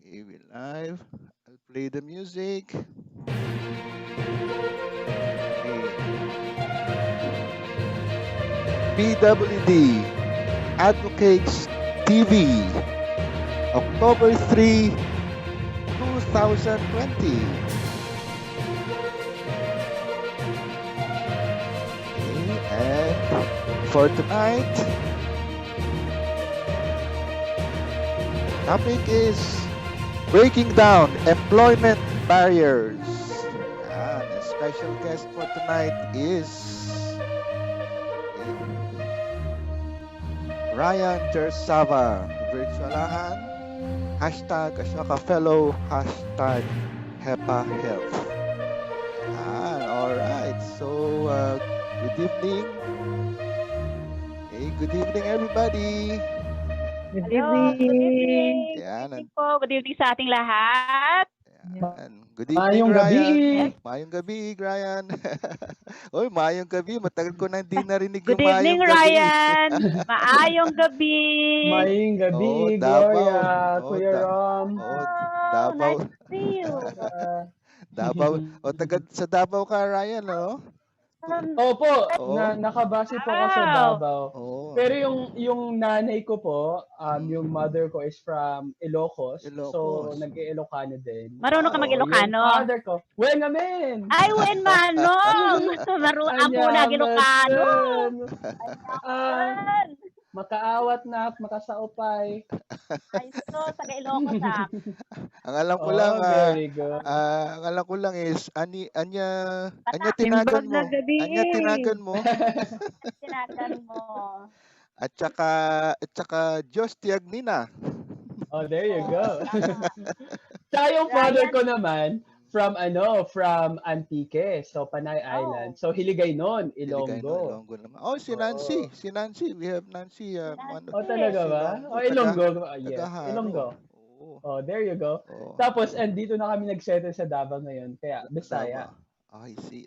Okay, we live. I'll play the music. PWD Advocates TV, October 3, 2020. Okay, and for tonight, topic is breaking down employment barriers. And a special guest for tonight is Ryan Tersava, virtualahan, hashtag Ashoka Fellow, hashtag HEPA Health. All right. So, good evening. Hey, good evening, everybody. Good Hello, good evening. evening. Good Yan. evening po. Good evening sa ating lahat. Yan. Good evening, Mayong Ryan. gabi. Mayong gabi, Ryan. Oy, mayong gabi. Matagal ko nang di narinig Good yung evening, mayong gabi. Ryan. Maayong gabi. Mayong gabi, Oh, Gloria, Davao. Oh, Kuya Rom. oh, Oh, Davao. nice to see you. Davao. O, taga sa Davao ka, Ryan, no? Opo, Oo. nakabase po ako sa Wow. Davao. Oo. Pero yung nanay ko po, yung mother ko is from Ilocos. So, Ilocos. nag-Ilocano din. Marunong ka Wow. Yung mag-Ilocano? father ko, wen amen! Ay, wen manong. Ako na Ilocano. Ah, Ayan. makaawat na, makasaupay. Ay, so, taga Ilocos ah. Ang alam ko Oh, lang, very good. ang alam ko lang is, anya Patak. tinagan Simbag mo. na gabi Anya tinagan mo. Tinagan mo. At saka Diyos tiyagnina. Oh, there you go. Tama. Tsaka yung father Ryan. ko naman, from Antique, so Panay Island. So Hiligay nun, Ilonggo. Ilonggo naman. Oh, si Nancy. Si Nancy. We have Nancy. Oh, talaga ba? Ilonggo. Oh, Ilonggo. Yes, Taga-Haro. Ilonggo. Oo. Oh, there you go. Oo. Tapos, andito na kami nag-settle sa Davao ngayon, kaya Bisaya. Davao. I see.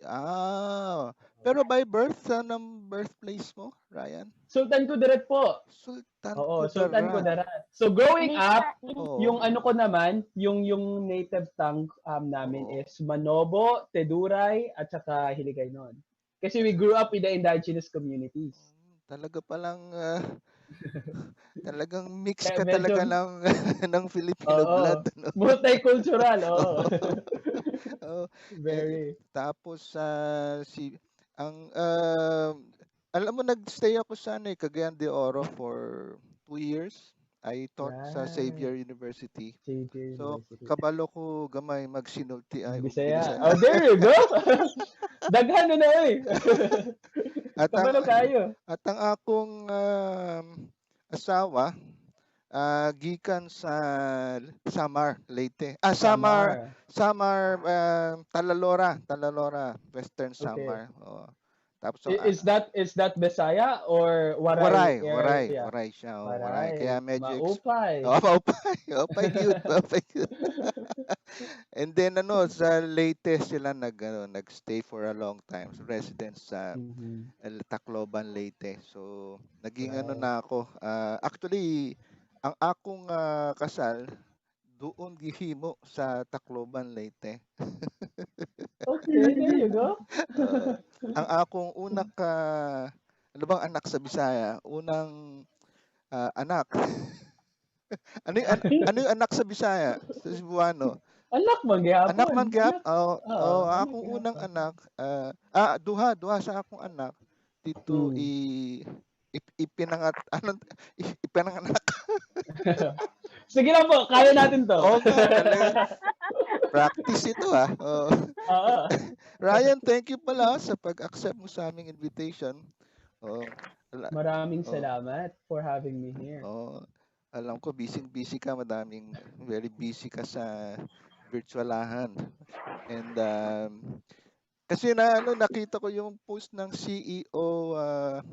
Pero by birth, saan ang birthplace mo, Ryan? Sultan Kudarat po. Sultan Oo, Kudarat. Sultan Kudarat. So growing up, Oo. yung ano ko naman, yung native tongue namin is Manobo, Teduray, at saka Hiligay nun. Kasi we grew up with the indigenous communities. Talaga palang talagang mix ka Medyo- talaga ng Filipino Oo. blood, ano? Multicultural, oo. Oo. Very. Tapos alam mo, nagstay ako sa Cagayan de Oro for 2 years. I taught sa Xavier University. Xavier So, University. kabalo ko gamay magsinulti ay Bisaya. Oh, there you go. Daghan na eh. Kabalo kayo. At ang akong asawa gikan sa Samar, Leyte. Samar, Talalora, Western Samar. Oh. Tapos Is that Bisaya or Waray area? Waray siya. Waray. Kaya medyo Maupay. Maupay cute. And then sa Leyte sila nagstay for a long time. So, residents sa Tacloban, Leyte. So naging na ako. Actually, ang akong kasal doon gihimo sa Tacloban, Leyte. Okay, there you go. Ang akong unang ano bang anak sa Bisaya? Unang anak. ano yung anak sa Bisaya? Sa Cebuano? Anak man gyapon. Anak man gyap? Akong anak unang gyapon. anak. Duha sa akong anak. Dito ipinanganak. Sige lang po, kaya natin to. Practice ito Ryan, thank you pala sa pag-accept mo sa aming invitation. Maraming salamat for having me here. Alam ko busy ka, very busy ka sa virtualahan. And kasi nakita ko yung post ng CEO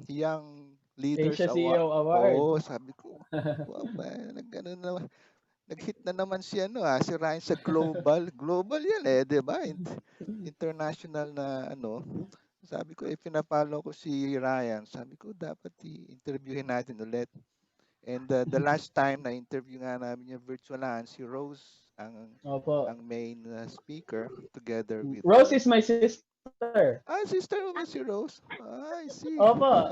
Young Leaders Asia CEO Award. Oo, sabi ko, nag-hit na naman si Ryan sa global. Global yan di ba? International na Sabi ko, pinapollow ko si Ryan. Sabi ko, dapat i-interviewin natin ulit. And the last time na interview nga namin yung virtualan, si Rose Opo. ang main speaker together with Rose is my sister. sister mo ba si Rose? I see. Opo.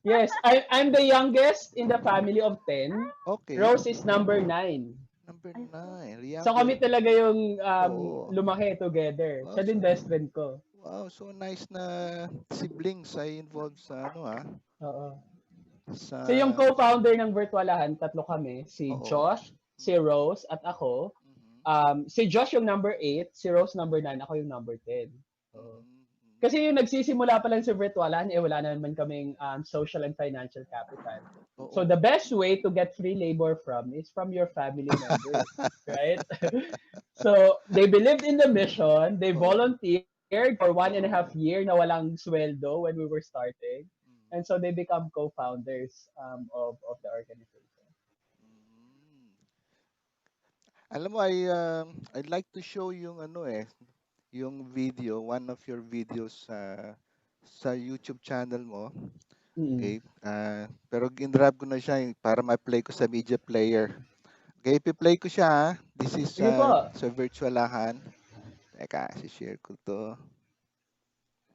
Yes, I'm the youngest in the family of 10. Okay. Rose is number 9. Number 9. So kami Younger. talaga yung Oo. lumaki together. Wow, Siya din best friend ko. wow, so nice na siblings ay involved sa Oo. sa So yung co-founder ng Virtualahan, tatlo kami, si oo. Josh, si Rose, at ako. Mhm. Si Josh yung number 8, si Rose number 9, ako yung number 10. So, Mhm. kasi yung nagsisimula pa lang sa Virtualahan, wala na naman kaming social and financial capital. So Oo. the best way to get free labor from is from your family members, right? So they believed in the mission, they Oo. volunteered for 1.5 Oo. year na walang sweldo when we were starting. Mm. And so they become co-founders of the organization. Mm. Alam mo I'd like to show yung yung video, one of your videos sa YouTube channel mo. Mm. Okay? Pero ginrab ko na siya para ma-play ko sa media player. Okay, ipi-play ko siya. This is Sige po. sa virtualahan. Teka, share ko to.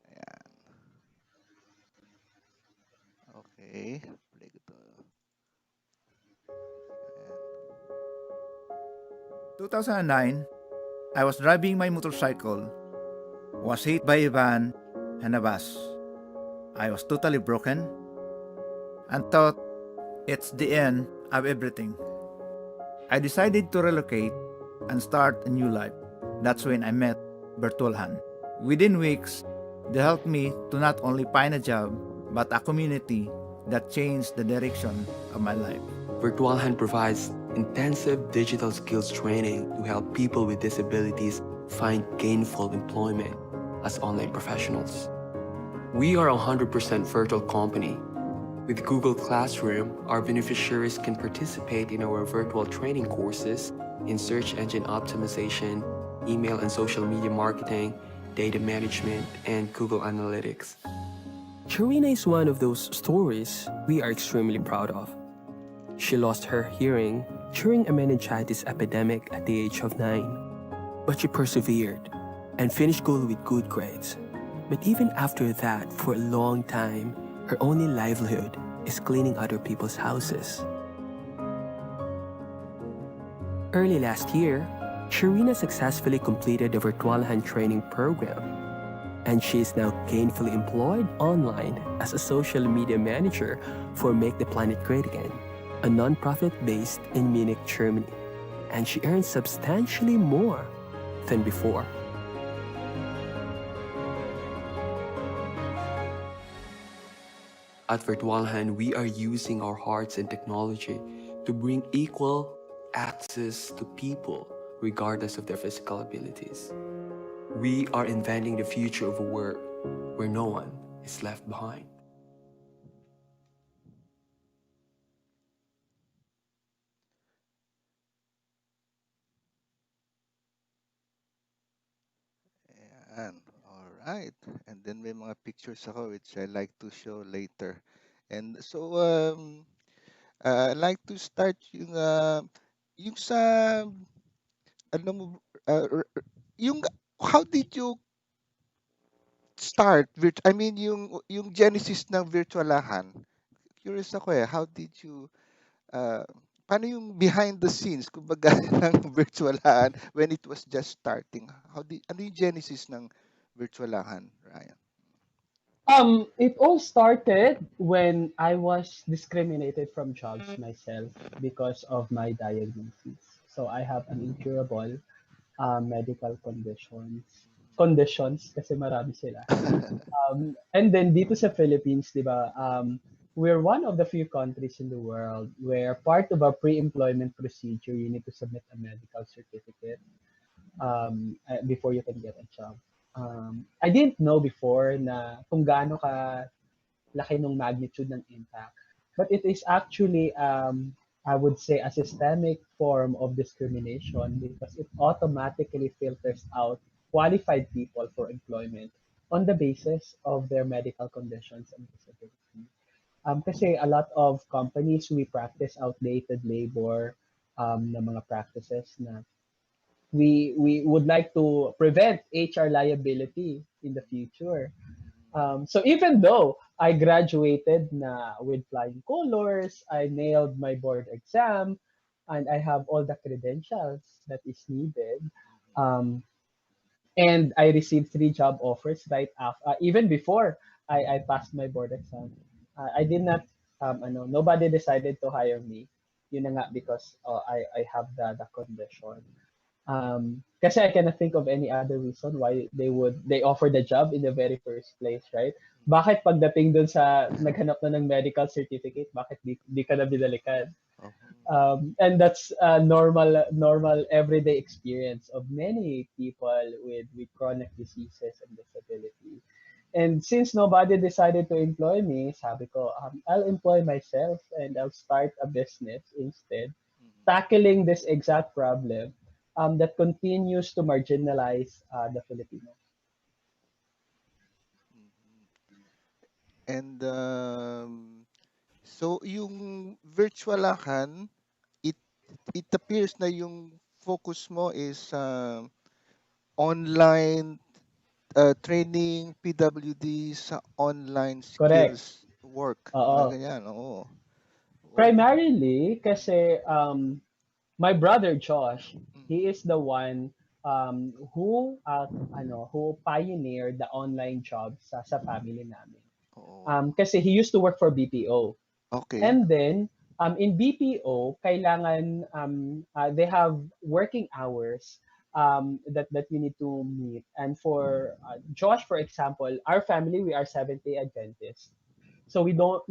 Ayan. Okay, play ko to. Ayan. 2009, I was driving my motorcycle, was hit by a van and a bus. I was totally broken and thought it's the end of everything. I decided to relocate and start a new life. That's when I met Bertolhan. Within weeks, they helped me to not only find a job, but a community that changed the direction of my life. Virtualhan provides intensive digital skills training to help people with disabilities find gainful employment as online professionals. We are a 100% virtual company. With Google Classroom, our beneficiaries can participate in our virtual training courses in search engine optimization, email and social media marketing, data management, and Google Analytics. Sharina is one of those stories we are extremely proud of. She lost her hearing during a meningitis epidemic at the age of 9, but she persevered and finished school with good grades. But even after that, for a long time, her only livelihood is cleaning other people's houses. Early last year, Sharina successfully completed the Virtualhan training program, and she is now gainfully employed online as a social media manager for Make the Planet Great Again, a non-profit based in Munich, Germany, and she earns substantially more than before. At Virtualhan, we are using our hearts and technology to bring equal access to people regardless of their physical abilities. We are inventing the future of work where no one is left behind. Ayan. Alright. And then may mga pictures ako which I like to show later. And so, I'd like to start yung sa, ano mo, yung, how did you start, yung genesis ng virtualahan? Curious ako how did you, uh, paano yung behind the scenes, kumbaga, ng virtualahan when it was just starting? Ano yung genesis ng virtualahan, Ryan? It all started when I was discriminated from jobs myself because of my diagnosis. So I have an incurable medical conditions kasi marami sila. And then dito sa Philippines, di ba, we're one of the few countries in the world where part of a pre-employment procedure, you need to submit a medical certificate before you can get a job. I didn't know before na kung gaano ka laki ng magnitude ng impact. But it is actually, I would say, a systemic form of discrimination because it automatically filters out qualified people for employment on the basis of their medical conditions and disability. Kasi a lot of companies, we practice outdated labor na mga practices na we would like to prevent HR liability in the future. So even though I graduated na with flying colors, I nailed my board exam, and I have all the credentials that is needed, um, and I received 3 job offers right after, even before I passed my board exam. I did not, nobody decided to hire me. Yun na nga because I have the condition. Kasi I cannot think of any other reason why they offer the job in the very first place, right? Bakit pagdating dun sa naghanap na ng medical certificate, bakit di ka na binalikan? And that's a normal everyday experience of many people with chronic diseases and disability. And since nobody decided to employ me, sabi ko, I'll employ myself and I'll start a business instead, tackling this exact problem that continues to marginalize the Filipinos. And so yung virtualahan, it it appears na yung focus mo is online training, PWD sa online Correct. skills work. Mga Oo. ganyan, oo. Oh. Primarily kasi my brother Josh, he Mhm. is the one who pioneered the online jobs sa family namin. Oo. Kasi he used to work for BPO. Okay. And then in BPO, kailangan they have working hours that you need to meet. And for Josh, for example, our family, we are Seventh-day Adventists. So we don't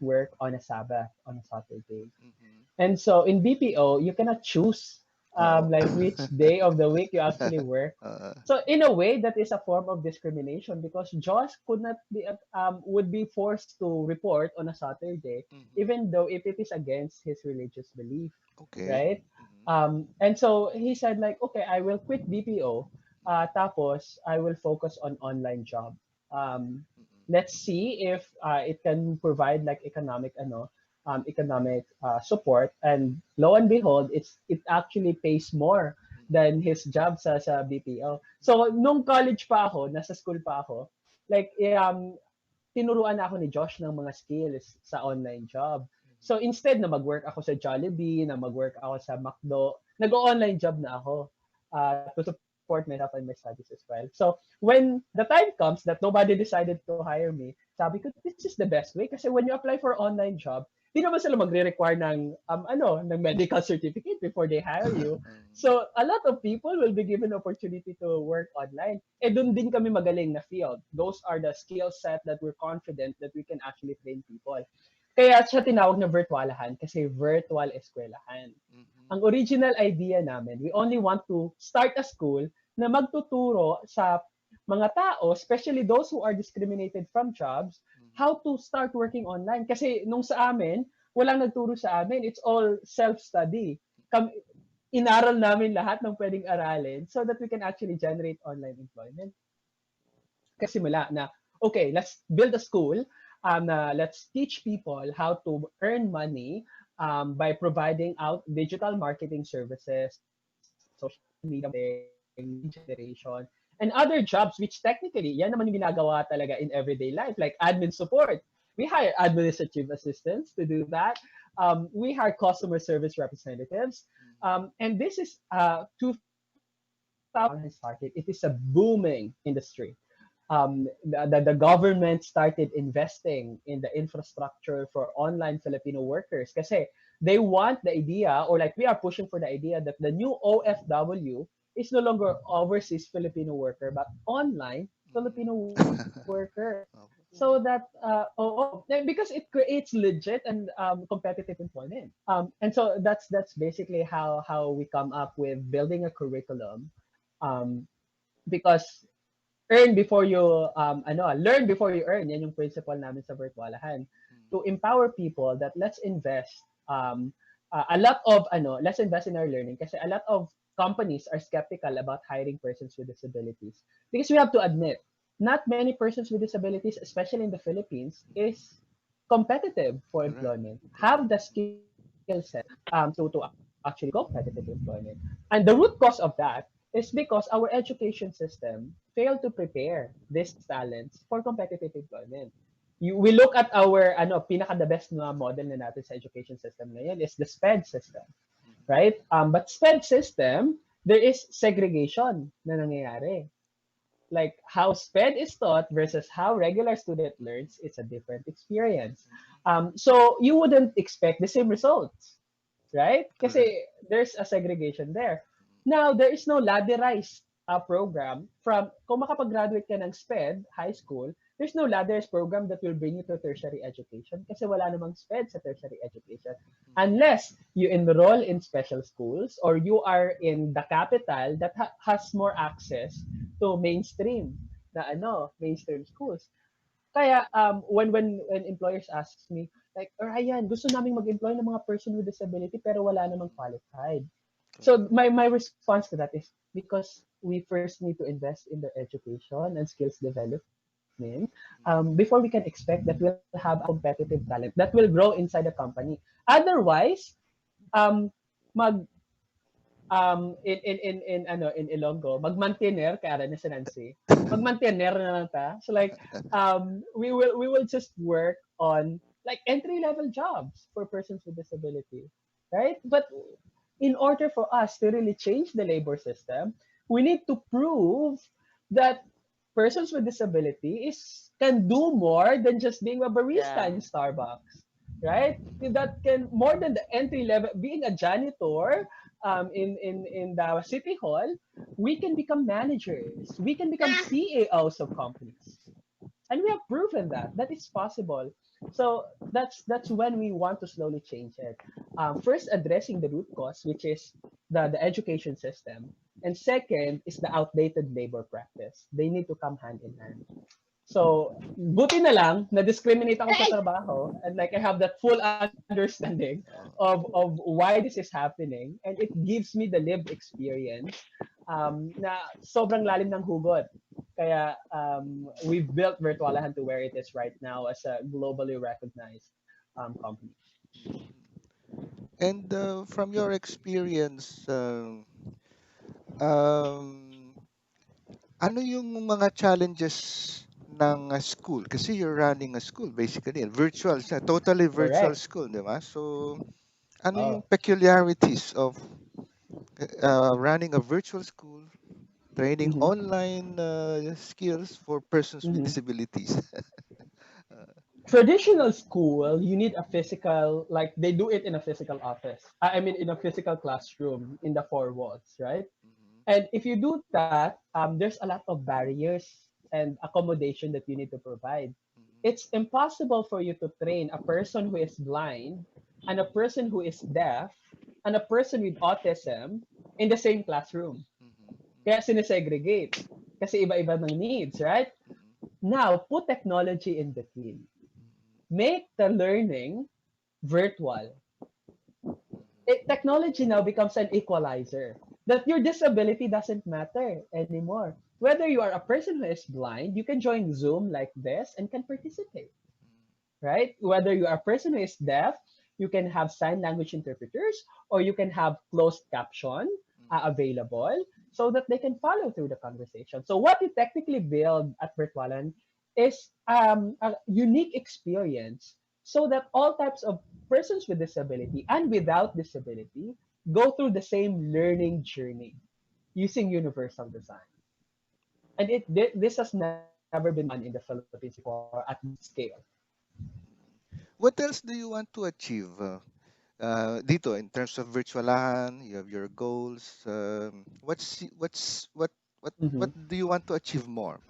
work on a Sabbath, on a Saturday. Mhm. And so in BPO, you cannot choose Oo. like which day of the week you actually work. Oo. So in a way, that is a form of discrimination because Josh could not be would be forced to report on a Saturday, Mhm. even though if it is against his religious belief, Okay. right? Mhm. And so he said like, okay, I will quit BPO, tapos I will focus on online job. Mhm. Let's see if it can provide like economic support, and lo and behold, it actually pays more than his job sa BPO. So nung college pa ako, nasa school pa ako, like tinuruan na ako ni Josh ng mga skills sa online job. So instead na mag-work ako sa Jollibee, na mag-work ako sa McDo, nag-online job na ako to support myself and my studies as well. So when the time comes that nobody decided to hire me, sabi ko, this is the best way kasi when you apply for online job, di naman sila magre-require ng medical certificate before they hire you. So a lot of people will be given opportunity to work online. Doon din kami magaling na field. Those are the skill set that we're confident that we can actually train people. Kaya siya tinawag na virtualahan kasi virtual eskwelahan. Mhm. Ang original idea namin, we only want to start a school na magtuturo sa mga tao, especially those who are discriminated from jobs, how to start working online. Kasi nung sa amin, walang nagturo sa amin. It's all self-study. Inaral namin lahat ng pwedeng aralin so that we can actually generate online employment. Kasi simula na, okay, let's build a school, let's teach people how to earn money by providing out digital marketing services, social media marketing, lead generation, and other jobs which technically, yan naman yung ginagawa talaga in everyday life, like admin support. We hire administrative assistants to do that. We hire customer service representatives. And this is 2000 started. It is a booming industry. The government started investing in the infrastructure for online Filipino workers kasi they want the idea, or like we are pushing for the idea that the new OFW is no longer overseas Filipino worker but online Filipino worker. So that because it creates legit and competitive employment. And so that's basically how we come up with building a curriculum, um, because learn before you earn. Yan yung principle namin sa virtualahan. To empower people that let's invest let's invest in our learning kasi a lot of companies are skeptical about hiring persons with disabilities because we have to admit not many persons with disabilities, especially in the Philippines, is competitive for Correct. employment, Correct. have the skill set to actually go competitive employment. And the root cause of that is because our education system failed to prepare these talents for competitive employment. We look at our pinaka the best na model na natin sa education system ngayon is the SPED system, right? But SPED system, there is segregation na nangyayari. Like how SPED is taught versus how regular student learns, it's a different experience. So you wouldn't expect the same results, right? Correct. Kasi there's a segregation there. Now, there is no ladderized program from, kung makapag-graduate ka ng SPED, high school, there's no ladderized program that will bring you to tertiary education kasi wala namang SPED sa tertiary education. Unless you enroll in special schools or you are in the capital that has more access to mainstream mainstream schools. Kaya when employers asks me like, Ryan, gusto naming mag-employ ng mga person with disability pero wala namang qualified. So Correct. my response to that is because we first need to invest in their education and skills development before we can expect that we'll have a competitive talent that will grow inside the company. Otherwise, um, mag in Ilonggo, mag-mantener kay ara ni si Nancy. Mag-mantener na lang ta. So like we will just work on like entry level jobs for persons with disability, right? But in order for us to really change the labor system, we need to prove that persons with disability can do more than just being a barista in Starbucks, right? That can more than the entry level being a janitor in the city hall, we can become managers. We can become CEOs of companies, and we have proven that is possible. So that's when we want to slowly change it. First, addressing the root cause, which is the education system, and second is the outdated labor practice. They need to come hand in hand. So, buti na lang na discriminate ako sa trabaho and like I have that full understanding of why this is happening, and it gives me the lived experience na sobrang lalim ng hugot. Kaya we've built Virtualahan to where it is right now as a globally recognized company. And from your experience, um, ano yung mga challenges ng school? Kasi you're running a school basically, virtual, totally virtual Correct. school, di ba? So, ano yung Oh. peculiarities of running a virtual school, training Mhm. online skills for persons with Mhm. disabilities? Traditional school, you need a physical, like they do it in a physical office. I mean, in a physical classroom in the four walls, right? Mhm, And if you do that, there's a lot of barriers and accommodation that you need to provide. mhm, It's impossible for you to train a person who is blind and a person who is deaf and a person with autism in the same classroom. mhm, Kaya sinesegregate. Kasi iba-iba ng needs, right? mhm, Now, put technology in between. Make the learning virtual. Technology now becomes an equalizer. That your disability doesn't matter anymore. Whether you are a person who is blind, you can join Zoom like this and can participate, right? Whether you are a person who is deaf, you can have sign language interpreters or you can have closed caption mhm, available so that they can follow through the conversation. So what we technically build at Virtualan is a unique experience so that all types of persons with disability and without disability go through the same learning journey using universal design. And this has never been done in the Philippines before at this scale. mhm. What else do you want to achieve dito in terms of virtualahan? You have your goals. What Mhm. do you want to achieve more?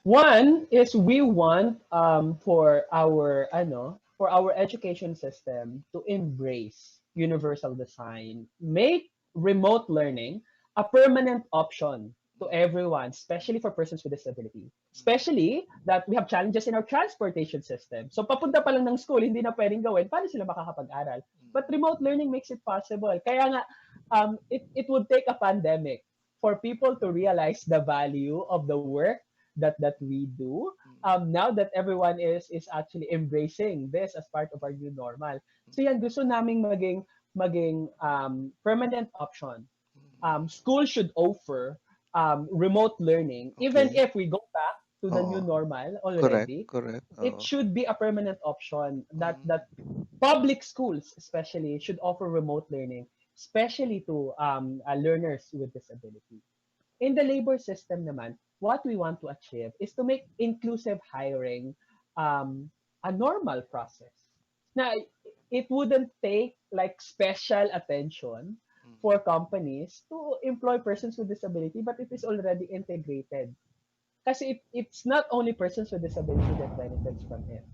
One is we want for our education system to embrace universal design, make remote learning a permanent option to everyone, especially for persons with disability. Especially that we have challenges in our transportation system. So papunta pa lang ng school, hindi na pwedeng gawin, paano sila makakapag-aral? But remote learning makes it possible. Kaya nga, it would take a pandemic for people to realize the value of the work that we do. Now that everyone is actually embracing this as part of our new normal. So yan, gusto naming maging permanent option. School should offer remote learning, even Okay. if we go back to the new Oo. normal Correct, already. correct. It Oo. should be a permanent option that Mm, public schools especially should offer remote learning, especially to learners with disability. In the labor system naman, what we want to achieve is to make inclusive hiring a normal process. Now, it wouldn't take like special attention for mm, companies to employ persons with disability, but it is already integrated. Kasi it's not only persons with disability that benefits from it,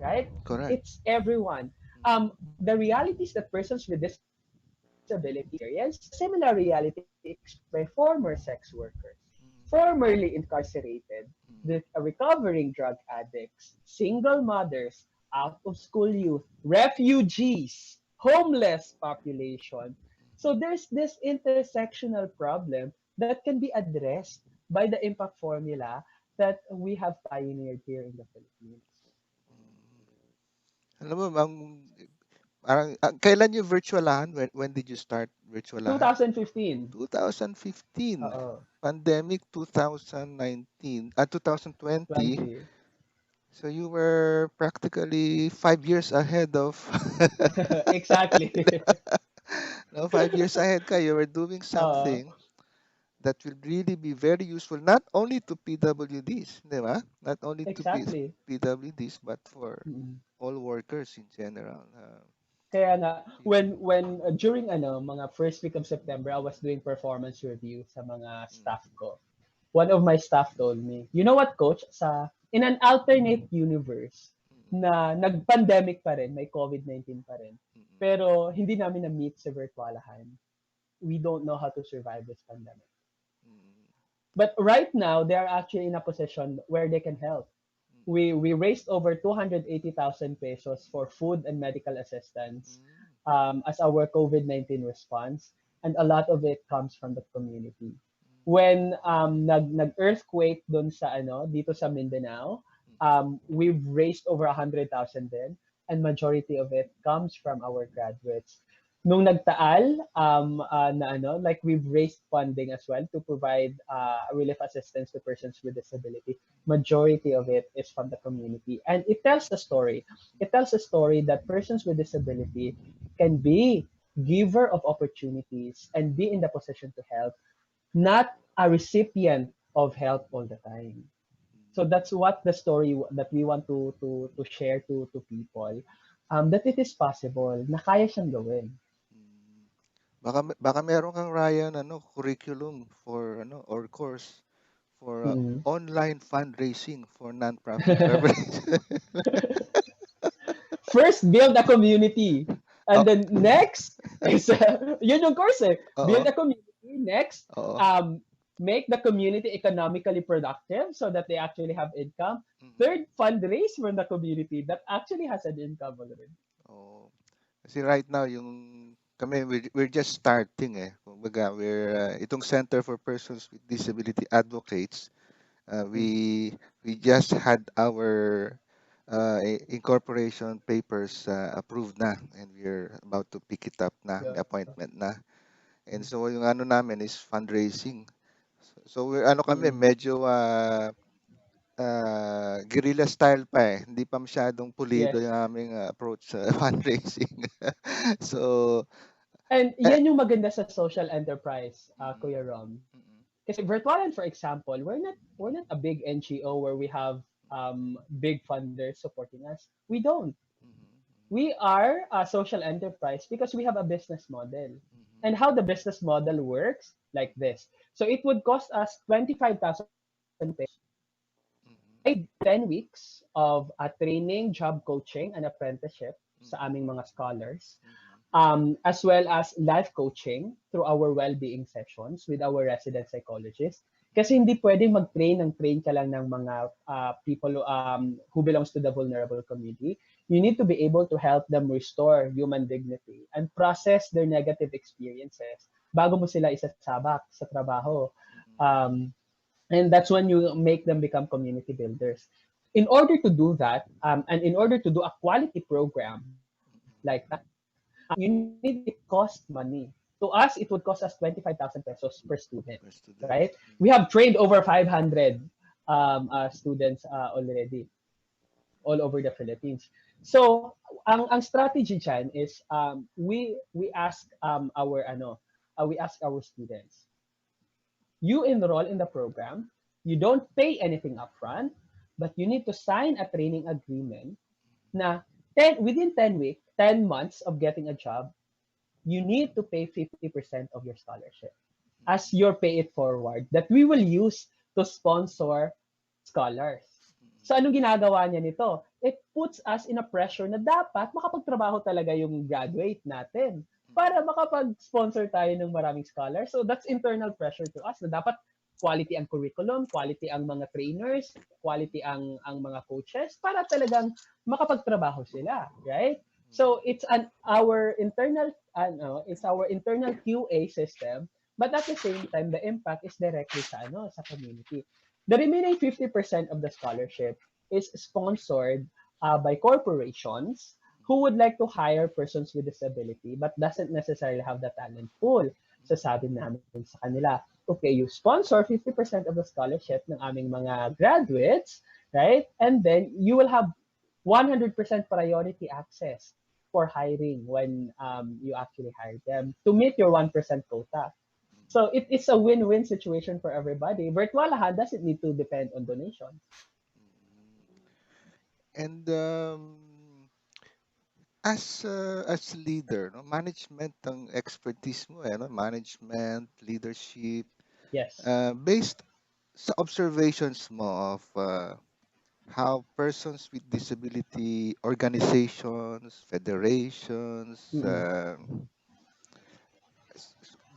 right? mm. Correct. It's everyone. Mm, The realities that persons with disability experience is a similar reality experienced by former sex workers, mm, formerly incarcerated, the mm, recovering drug addicts, single mothers, out of school youth, refugees, homeless population. So there's this intersectional problem that can be addressed by the impact formula that we have pioneered here in the Philippines. mm. Alam mo, parang, kailan yung virtualahan? When did you start virtualahan? 2015. 2015. Oo, Pandemic 2019. 2020. 20. So you were practically 5 years ahead of. Exactly. No, 5 years ahead ka. You were doing Oo, something that will really be very useful, not only to PWDs, di ba? Not only to exactly. PWDs, but for Mm. all workers in general. Kaya nga Yun. when during mga first week of September I was doing performance review sa mga staff Mm, ko. One of my staff told me, "You know what, coach, sa in an alternate universe mm, na nag-pandemic pa rin, may COVID-19 pa rin. mm, Pero hindi namin na-meet sa virtualahan. We don't know how to survive this pandemic." mm, But right now, they are actually in a position where they can help. We raised over 280,000 pesos for food and medical assistance mm, as our COVID-19 response, and a lot of it comes from the community. mm, When nag-earthquake doon sa dito sa Mindanao, we've raised over 100,000 din, and majority of it comes from our graduates. Nung nagtaal, like we've raised funding as well to provide relief assistance to persons with disability. Majority of it is from the community, and it tells a story. It tells a story that persons with disability can be giver of opportunities and be in the position to help, not a recipient of help all the time. So that's what the story that we want to share to people, that it is possible na kaya siyang gawin. mm. Baka meron kang Ryan curriculum for or course for Mm. online fundraising for non-profit organizations. First, build a community. And Oh, then next is, yun yung course eh. oo, Build a community. Next, oo. make the community economically productive so that they actually have income. Mm, Third, fundraise from the community that actually has an income already. oo. Kasi right now yung kami we're just starting eh. Kumbaga we're itong Center for Persons with Disability Advocates. Mm. We just had our incorporation papers approved na, and we're about to pick it up na, may Yeah. appointment na. And Mm. so yung namin is fundraising. So we're kami Mm. medyo guerrilla style pa eh. Hindi pa masyadong pulido Yes. yung aming approach sa fundraising. So And eh, yan yung maganda sa social enterprise, mm, Kuya Rom. mm, Kasi Virtualan, for example, we're not a big NGO where we have big funders supporting us. We don't. mm, We are a social enterprise because we have a business model. mm, And how the business model works, like this. So it would cost us 25,000 pesos mm, provide 10 weeks of training, job coaching, and apprenticeship sa mm, aming mga scholars, mm, as well as life coaching through our well-being sessions with our resident psychologists. Kasi hindi pwedeng mag-train ka lang ng mga people who belongs to the vulnerable community. You need to be able to help them restore human dignity and process their negative experiences bago mo sila isasabak sa trabaho. mm, Um, And that's when you make them become community builders. In order to do that, and in order to do a quality program like that, you need it cost money. To us, it would cost us 25,000 pesos per student, Per student. right? We have trained over 500 students already all over the Philippines. So, ang strategy dyan is we ask we ask our students, you enroll in the program, you don't pay anything upfront, but you need to sign a training agreement na within 10 weeks, 10 months of getting a job, you need to pay 50% of your scholarship as your pay it forward that we will use to sponsor scholars. So anong ginagawa niya nito? It puts us in a pressure na dapat makapagtrabaho talaga yung graduate natin para makapag-sponsor tayo ng maraming scholars. So that's internal pressure to us na dapat quality ang curriculum, quality ang mga trainers, quality ang mga coaches para talagang makapagtrabaho sila, right? So it's our internal QA system, but at the same time the impact is directly sa community. The remaining 50% of the scholarship is sponsored by corporations who would like to hire persons with disability but doesn't necessarily have the talent pool. So sabi namin sa kanila, okay, you sponsor 50% of the scholarship ng aming mga graduates, right? And then you will have 100% priority access for hiring when you actually hire them to meet your 1% quota. So it is a win-win situation for everybody. Virtualahan doesn't need to depend on donations. And as leader, no, management ang expertise mo, no? Management, leadership, Yes. based sa observations mo of how persons with disability organizations, federations, Mm-mm.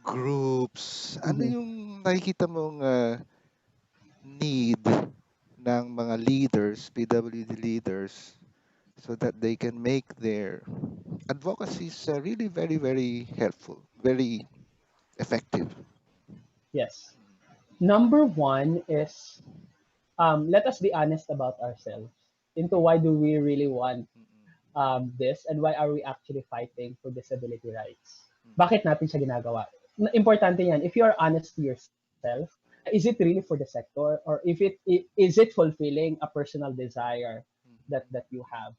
groups, ano Mm-hmm. yung nakikita mong need ng mga leaders, PWD leaders, so that they can make their advocacies really very, very helpful, very effective. Yes. Number one is let us be honest about ourselves. Into why do we really want Mm-mm. this and why are we actually fighting for disability rights? Mm-mm. Bakit natin siya ginagawa? Importante yan. If you are honest to yourself, is it really for the sector or if is it fulfilling a personal desire that you have?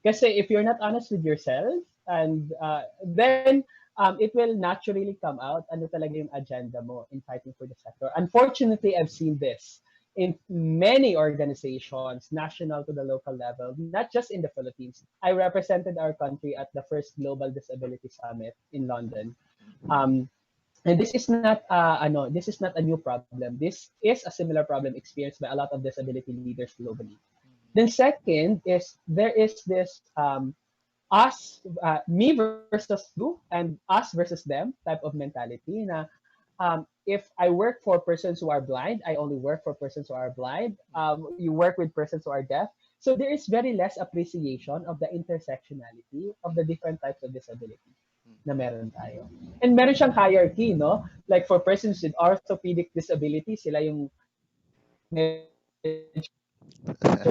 Kasi if you're not honest with yourself, and then it will naturally come out ano talaga yung agenda mo in fighting for the sector. Unfortunately, I've seen this in many organizations, national to the local level, not just in the Philippines. I represented our country at the first Global Disability Summit in London. Um, and this is not a new problem. This is a similar problem experienced by a lot of disability leaders globally. Then second is there is this me versus you and us versus them type of mentality na if I work for persons who are blind, I only work for persons who are blind. You work with persons who are deaf. So there is very less appreciation of the intersectionality of the different types of disability na meron tayo. And meron siyang hierarchy, no? Like for persons with orthopedic disability, sila yung medyo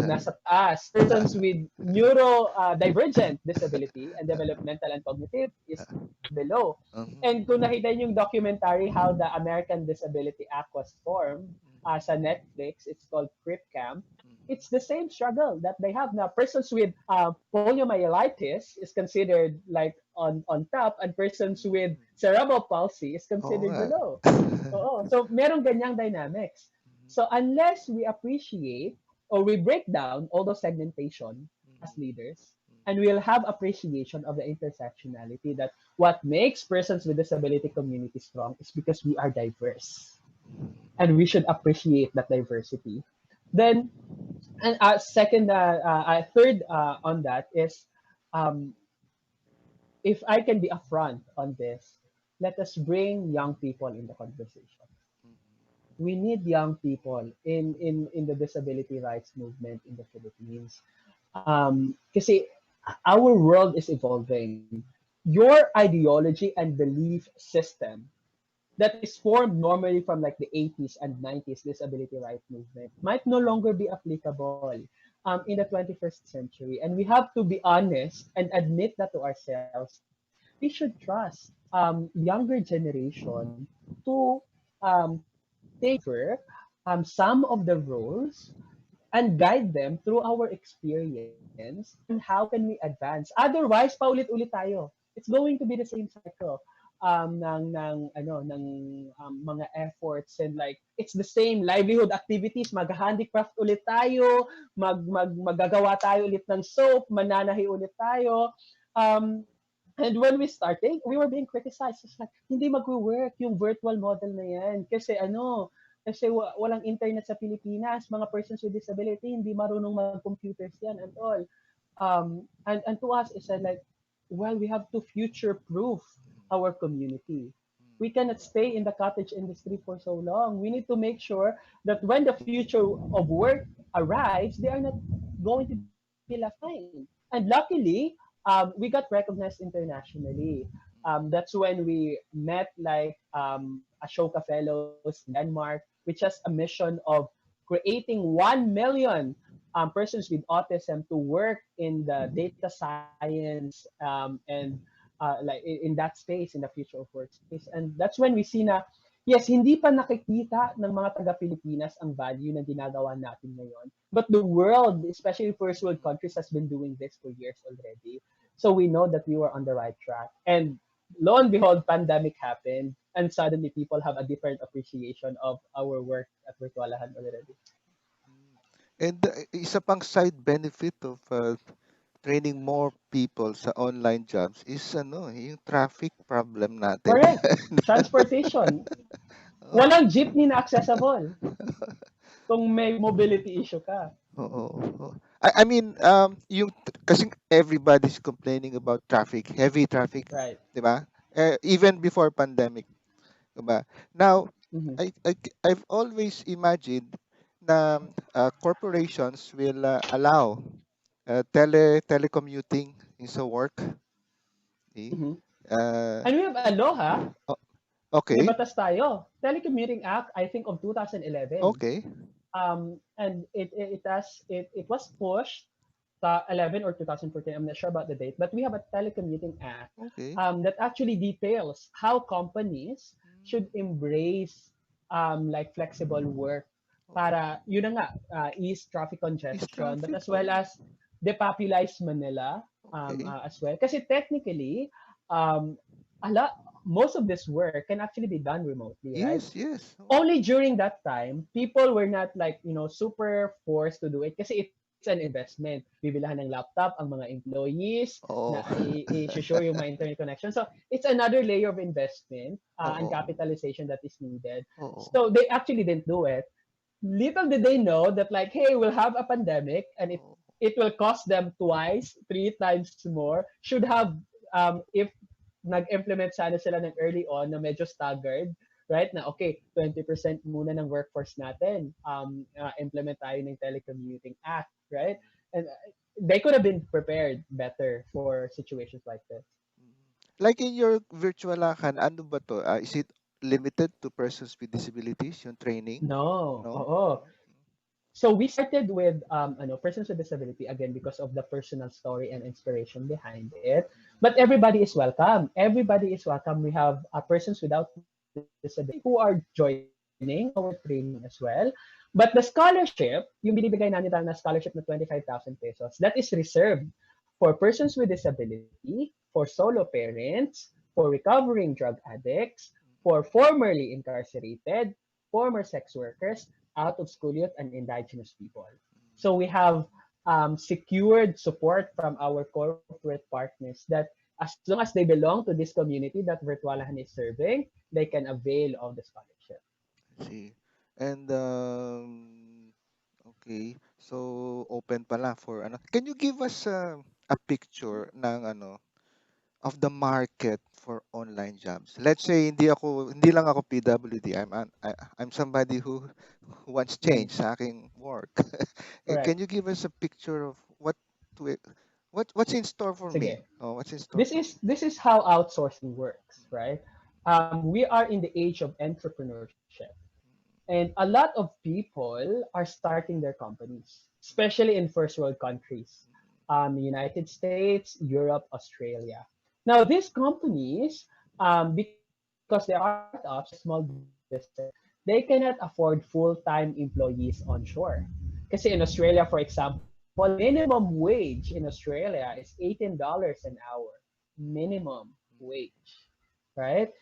nasa taas. Persons with neurodivergent disability and developmental and cognitive is below. And kung nakita yung documentary how the American Disability Act was formed sa Netflix, it's called CRIPCAM, it's the same struggle that they have now. Persons with poliomyelitis is considered like on top and persons with cerebral palsy is Oo considered nga. below. So merong ganyang dynamics. So unless we appreciate or we break down all those segmentation as leaders, and we'll have appreciation of the intersectionality that what makes persons with disability community strong is because we are diverse. And we should appreciate that diversity. Then, and third on that is, if I can be upfront on this, let us bring young people in the conversation. We need young people in the disability rights movement in the Philippines. Kasi our world is evolving. Your ideology and belief system that is formed normally from like the 80s and 90s disability right movement might no longer be applicable in the 21st century. And we have to be honest and admit that to ourselves. We should trust younger generation to take over some of the roles and guide them through our experience on how can we advance. Otherwise, paulit-ulit tayo. It's going to be the same cycle ng mga efforts, and like it's the same livelihood activities. Mag-handicraft ulit tayo, magagawa tayo ulit ng soap, mananahi ulit tayo. And when we started, we were being criticized. It's like, hindi mag-work yung virtual model na yan. Kasi walang internet sa Pilipinas, mga persons with disability, hindi marunong mag-computers yan and all. And to us, it's like, well, we have to future-proof our community. We cannot stay in the cottage industry for so long. We need to make sure that when the future of work arrives, they are not going to be left behind. And luckily, we got recognized internationally. That's when we met like Ashoka Fellows in Denmark, which has a mission of creating 1 million persons with autism to work in the data science and like in that space, in the future of workspace. And that's when we see na, yes, hindi pa nakikita ng mga taga-Pilipinas ang value na ginagawa natin ngayon. But the world, especially first world countries, has been doing this for years already. So we know that we were on the right track. And lo and behold, pandemic happened, and suddenly people have a different appreciation of our work at Virtualahan already. And isa pang side benefit of training more people sa online jobs is yung traffic problem natin. Correct. Transportation. Oo. Walang jeepney na accessible kung may mobility issue ka. Oo. Oo. I mean, kasi everybody's complaining about traffic, heavy traffic, Right. 'di ba? Even before pandemic, 'di ba? Now, Mhm. I've always imagined na corporations will allow telecommuting in sa work. Okay? Mhm. Uh, And we have Aloha. o- May okay. batas tayo. Telecommuting Act, I think of 2011. Okay. And it was pushed 11 or 2014. I'm not sure about the date, but we have a telecommuting act Okay. that actually details how companies should embrace like flexible work Okay. para yun na nga ease traffic Is congestion, but traffic. as well as depopularize Manila Okay. as well. Kasi technically, um, a lot most of this work can actually be done remotely, right? Yes, yes. Only during that time, people were not like, super forced to do it kasi it's an investment. Bibilahan ng laptop ang mga employees na Oo. i-sure yung mga internet connection. So, it's another layer of investment and Oo. capitalization that is needed. Oo. So, they actually didn't do it. Little did they know that like, hey, we'll have a pandemic and Oo. it will cost them twice, 3 times more. Should have, if nag-implement sana sila ng early on na medyo staggered, right? Na okay, 20% muna ng workforce natin, implement tayo ng Telecommuting Act, right? And they could have been prepared better for situations like this. Like in your virtualakan, ano ba to? Is it limited to persons with disabilities, yung training? No, No? oo. So we started with persons with disability again because of the personal story and inspiration behind it. But everybody is welcome. Everybody is welcome. We have persons without disability who are joining our training as well. But the scholarship, yung binibigay namin tayo na scholarship na 25,000 pesos, that is reserved for persons with disability, for solo parents, for recovering drug addicts, for formerly incarcerated, former sex workers, out of school youth, and indigenous people. So we have secured support from our corporate partners that as long as they belong to this community that Virtualahan is serving, they can avail of the scholarship. See. And okay. So open pala for ano. Can you give us a picture ng of the market for online jobs? Let's say hindi lang ako PWD. I'm somebody who wants Mhm. change sa aking work. Can Correct. you give us a picture of to e- what's in store for me? Sige. Oh, what's in store This for is me? this is how outsourcing works, right? We are in the age of entrepreneurship. And a lot of people are starting their companies, especially in first world countries, United States, Europe, Australia. Now, these companies, because they are startups, they're small businesses, they cannot afford full-time employees onshore. Kasi in Australia, for example, the minimum wage in Australia is $18 an hour. Minimum wage, right?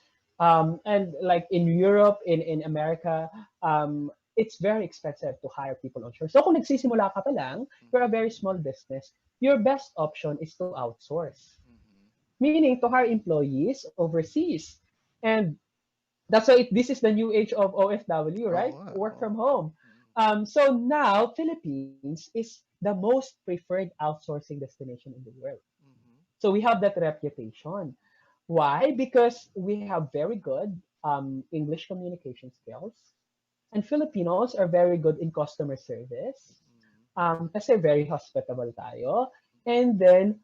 And like in Europe, in America, it's very expensive to hire people onshore. So kung nagsisimula ka pa lang, you're a very small business, your best option is to outsource. Meaning to hire employees overseas. And that's why this is the new age of OFW, right? Oo nga, Work oo. from home. So now, Philippines is the most preferred outsourcing destination in the world. So we have that reputation. Why? Because we have very good English communication skills. And Filipinos are very good in customer service. Kasi very hospitable tayo. And then,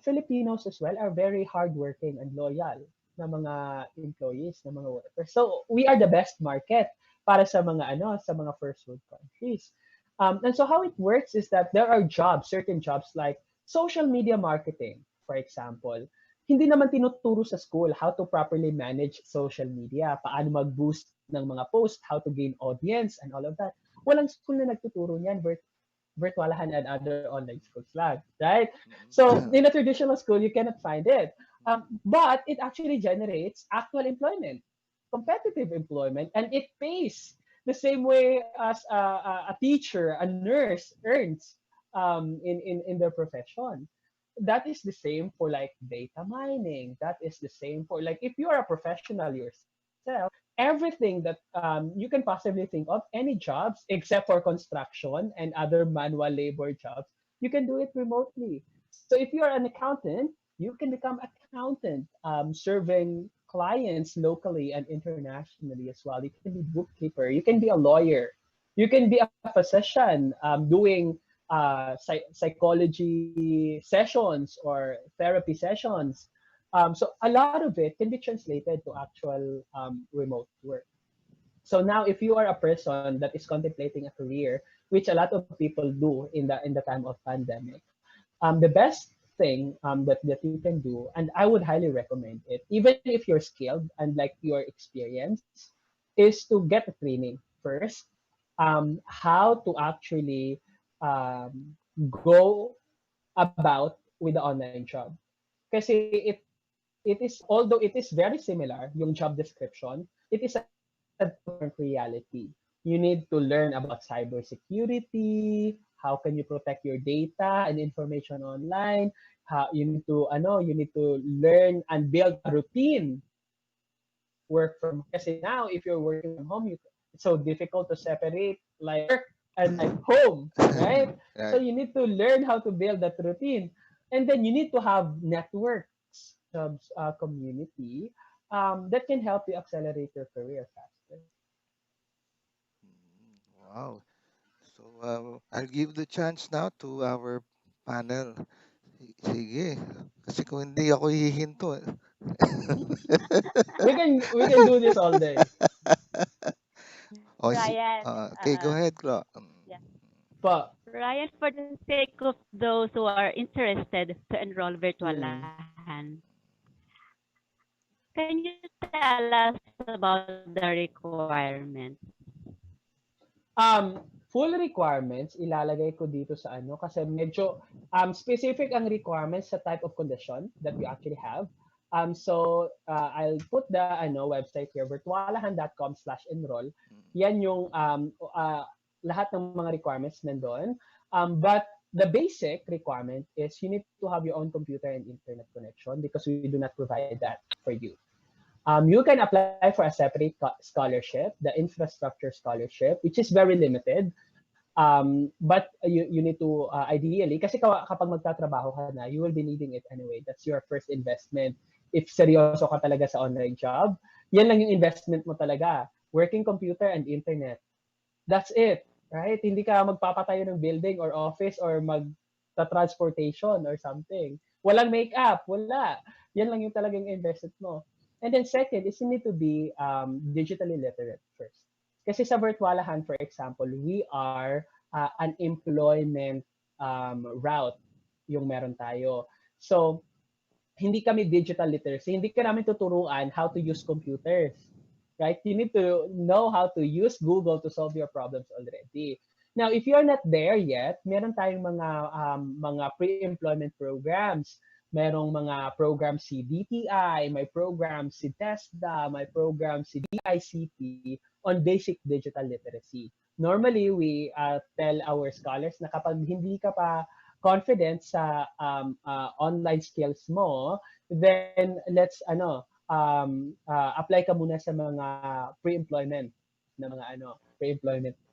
Filipinos as well are very hardworking and loyal na mga employees, na mga workers. So, we are the best market para sa mga sa mga first world countries. And so how it works is that there are jobs, certain jobs like social media marketing, for example. Hindi naman tinuturo sa school how to properly manage social media, paano mag-boost ng mga post, how to gain audience, and all of that. Walang school na nagtuturo niyan, virtualahan and other online schools lang, right? So in a traditional school, you cannot find it. But it actually generates actual employment, competitive employment, and it pays the same way as a teacher, a nurse earns in their profession. That is the same for like data mining. That is the same for like if you are a professional yourself, everything that you can possibly think of, any jobs except for construction and other manual labor jobs, you can do it remotely. So if you are an accountant, you can become accountant, serving clients locally and internationally as well. You can be bookkeeper. You can be a lawyer. You can be a physician doing psychology sessions or therapy sessions. So a lot of it can be translated to actual remote work. So now, if you are a person that is contemplating a career, which a lot of people do in the time of pandemic, the best thing that you can do, and I would highly recommend it, even if you're skilled and like your experience, is to get a training first, how to actually go about with the online job. Kasi it is, although it is very similar, yung job description, it is a different reality. You need to learn about cybersecurity, how can you protect your data and information online, how you need to learn and build a routine work from, kasi now if you're working from home, it's so difficult to separate like work and like home, right? So Right. you need to learn how to build that routine, and then you need to have networks, jobs, community that can help you accelerate your career faster. Wow. So, I'll give the chance now to our panel. Sige. Kasi kung hindi ako hihinto. We can do this all day. Oh, Ryan, okay, go ahead, Glo. yeah. But Ryan, for the sake of those who are interested to enroll mm, virtualahan, can you tell us about the requirements? full requirements, ilalagay ko dito sa kasi medyo specific ang requirements sa type of condition that you actually have. I'll put the website here, virtualahan.com/enroll. Yan yung lahat ng mga requirements nandun. But the basic requirement is you need to have your own computer and internet connection because we do not provide that for you. You can apply for a separate scholarship, the infrastructure scholarship, which is very limited. But you need to ideally, kasi kapag magtatrabaho ka na, you will be needing it anyway. That's your first investment. If seryoso ka talaga sa online job, yan lang yung investment mo talaga. Working computer and internet. That's it. Right? Hindi ka magpapatayo ng building or office or transportation or something. Walang makeup, wala. Yan lang yung talagang investment mo. And then second is you need to be digitally literate first. Kasi sa Virtualahan, for example, we are an employment route yung meron tayo. So, hindi kami digital literacy. Hindi ka namin tuturuan how to use computers. Right? You need to know how to use Google to solve your problems already. Now, if you're not there yet, meron tayong mga pre-employment programs. Merong mga programs si DTI, may programs si TESDA, may programs si DICT on basic digital literacy. Normally, we tell our scholars na kapag hindi ka pa confident sa online skills mo, then let's apply ka muna sa mga pre-employment na